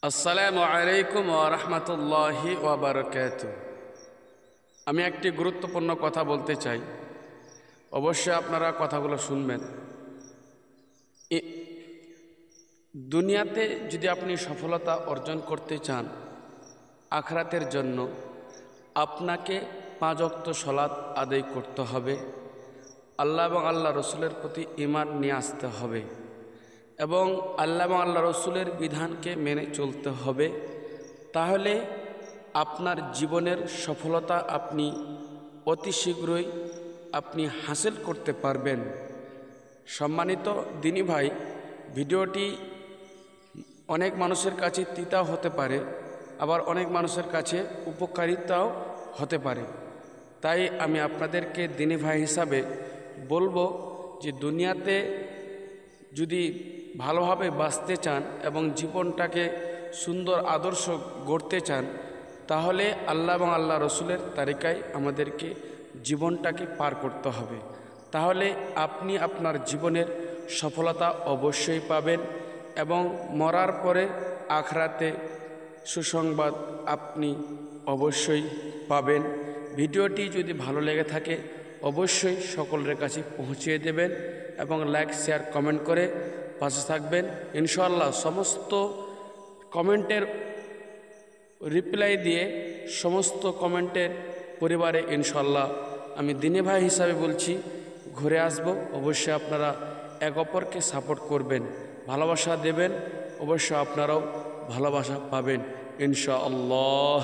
আসসালামু আলাইকুম ওয়া রাহমাতুল্লাহি ওয়া বারাকাতুহু। আমি একটি গুরুত্বপূর্ণ কথা বলতে চাই, অবশ্যই আপনারা কথাগুলো শুনবেন। দুনিয়াতে যদি আপনি সফলতা অর্জন করতে চান, আখিরাতের জন্য আপনাকে 5 ওয়াক্ত সালাত আদায় করতে হবে, আল্লাহ এবং আল্লাহ রসুলের প্রতি ঈমান নিয়ে আসতে হবে এবং আল্লাহ এবং আল্লাহ রসুলের বিধানকে মেনে চলতে হবে। তাহলে আপনার জীবনের সফলতা আপনি অতি শীঘ্রই আপনি হাসিল করতে পারবেন। সম্মানিত দিনী ভাই, ভিডিওটি অনেক মানুষের কাছে তিতা হতে পারে, আবার অনেক মানুষের কাছে উপকারিতাও হতে পারে। তাই আমি আপনাদেরকে দিনী ভাই হিসাবে বলবো যে দুনিয়াতে যদি ভালোভাবে বাঁচতে চান এবং জীবনটাকে সুন্দর আদর্শ গড়তে চান, তাহলে আল্লাহ এবং আল্লাহ রসুলের তালিকায় আমাদেরকে জীবনটাকে পার করতে হবে। তাহলে আপনি আপনার জীবনের সফলতা অবশ্যই পাবেন এবং মরার পরে আখিরাতে সুসংবাদ আপনি অবশ্যই পাবেন। ভিডিওটি যদি ভালো লেগে থাকে অবশ্যই সকলের কাছে পৌঁছিয়ে দেবেন এবং লাইক শেয়ার কমেন্ট করে পাশে থাকবেন। ইনশাআল্লাহ সমস্ত কমেন্টের রিপ্লাই দিয়ে সমস্ত কমেন্টের পরিবারে ইনশাআল্লাহ আমি দিনী ভাই হিসাবে বলছি ঘুরে আসব। অবশ্যই আপনারা এক অপরকে সাপোর্ট করবেন, ভালোবাসা দেবেন, অবশ্যই আপনারাও ভালোবাসা পাবেন ইনশাআল্লাহ।